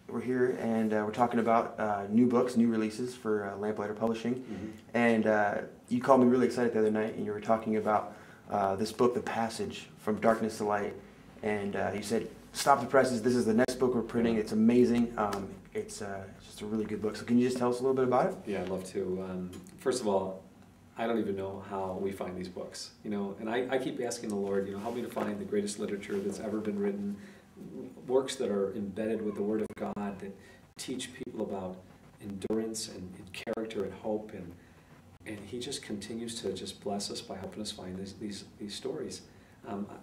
we're here and we're talking about new books, new releases for Lamplighter Publishing. And you called me really excited the other night, and you were talking about this book, The Passage, From Darkness to Light. And you said, stop the presses, this is the next book we're printing. It's amazing. It's just a really good book. So can you just tell us a little bit about it? Yeah, I'd love to. First of all, I don't even know how we find these books, and I keep asking the Lord, help me to find the greatest literature that's ever been written, works that are embedded with the Word of God, that teach people about endurance and character and hope, and He just continues to just bless us by helping us find these stories.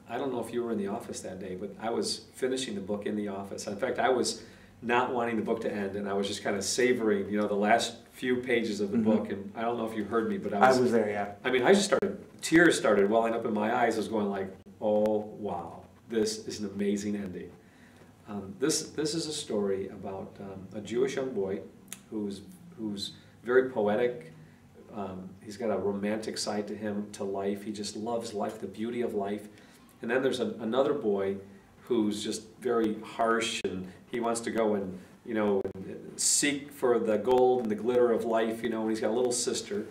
I don't know if you were in the office that day, but I was finishing the book in the office. In fact, I was not wanting the book to end, and I was just kind of savoring, the last few pages of the book. And I don't know if you heard me, but I was there, yeah. I mean, I just tears started welling up in my eyes. I was going like, oh wow, this is an amazing ending. This is a story about a Jewish young boy who's very poetic. He's got a romantic side to him, to life. He just loves life, the beauty of life. And then there's another boy who's just very harsh, and he wants to go and seek for the gold and the glitter of life, and he's got a little sister.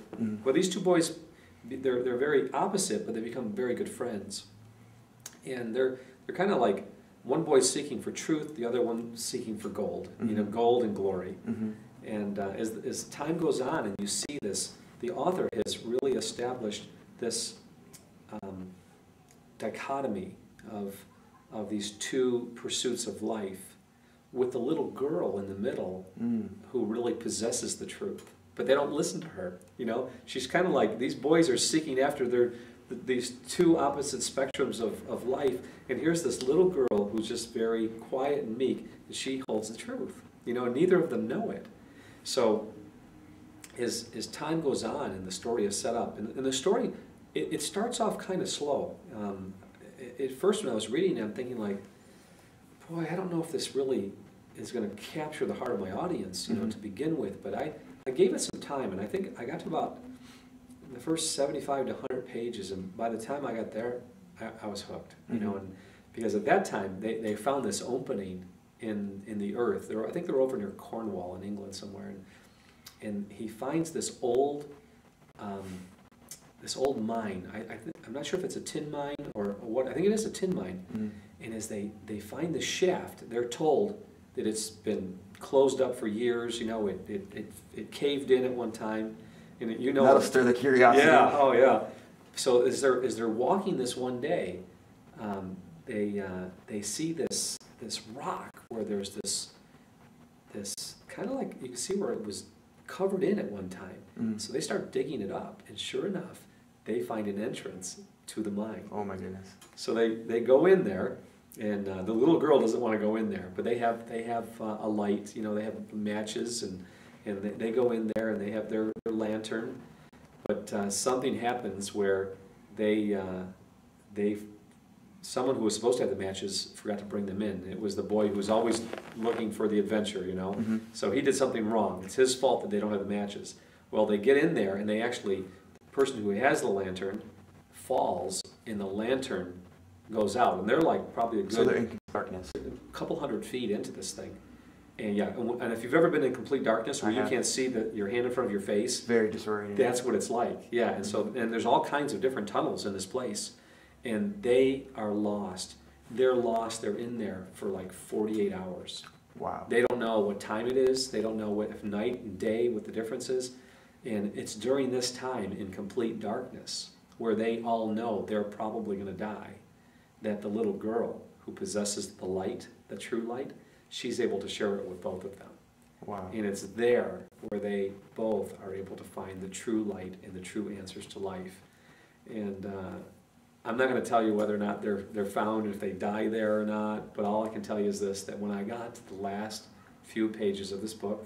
Well, these two boys, they're very opposite, but they become very good friends. And they're kind of like, one boy's seeking for truth, the other one seeking for gold, gold and glory. And as time goes on and you see this, the author has really established this dichotomy of these two pursuits of life, with the little girl in the middle who really possesses the truth. But they don't listen to her. She's kind of like, these boys are seeking after these two opposite spectrums of life, and here's this little girl who's just very quiet and meek, and she holds the truth. And neither of them know it. So as time goes on and the story is set up, and the story, it starts off kind of slow. At first, when I was reading it, I'm thinking like, boy, I don't know if this really is going to capture the heart of my audience, to begin with. But I gave it some time, and I think I got to about the first 75 to 100 pages, and by the time I got there, I was hooked, and because at that time they found this opening in the earth. I think they were over near Cornwall in England somewhere, and he finds this old mine. I'm not sure if it's a tin mine or what. I think it is a tin mine. And as they find the shaft, they're told that it's been closed up for years. It caved in at one time, and that'll stir the curiosity. Yeah. Oh yeah. So as they're walking this one day, they see this rock where there's this kind of like, you can see where it was covered in at one time. So they start digging it up, and sure enough, they find an entrance to the mine. Oh my goodness! So they go in there, and the little girl doesn't want to go in there, but they have a light. They have matches, and they go in there, and they have their lantern. But something happens where someone who was supposed to have the matches forgot to bring them in. It was the boy who was always looking for the adventure, So he did something wrong. It's his fault that they don't have the matches. Well, they get in there, and the person who has the lantern falls, and the lantern goes out. And they're like probably a good... So they're in darkness. A couple 100 feet into this thing. And yeah, and if you've ever been in complete darkness where you can't see your hand in front of your face... Very disorienting. That's what it's like, yeah. And there's all kinds of different tunnels in this place. And they are lost. They're lost. They're in there for like 48 hours. Wow. They don't know what time it is. They don't know if night and day, what the difference is. And it's during this time in complete darkness where they all know they're probably going to die, that the little girl who possesses the light, the true light, she's able to share it with both of them. Wow. And it's there where they both are able to find the true light and the true answers to life. And I'm not going to tell you whether or not they're found, if they die there or not, but all I can tell you is this, that when I got to the last few pages of this book,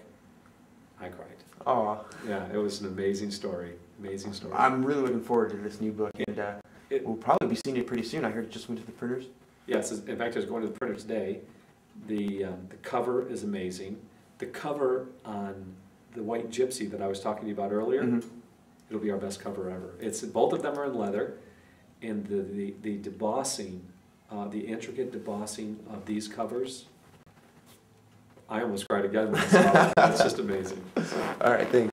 I cried. Oh. Yeah, it was an amazing story. Amazing story. I'm really looking forward to this new book, and we'll probably be seeing it pretty soon. I heard it just went to the printers. Yes, in fact, I was going to the printer today. The cover is amazing. The cover on the White Gypsy that I was talking to you about earlier, it'll be our best cover ever. Both of them are in leather, and the debossing, the intricate debossing of these covers I almost cried again myself. It's just amazing. So. All right, thanks.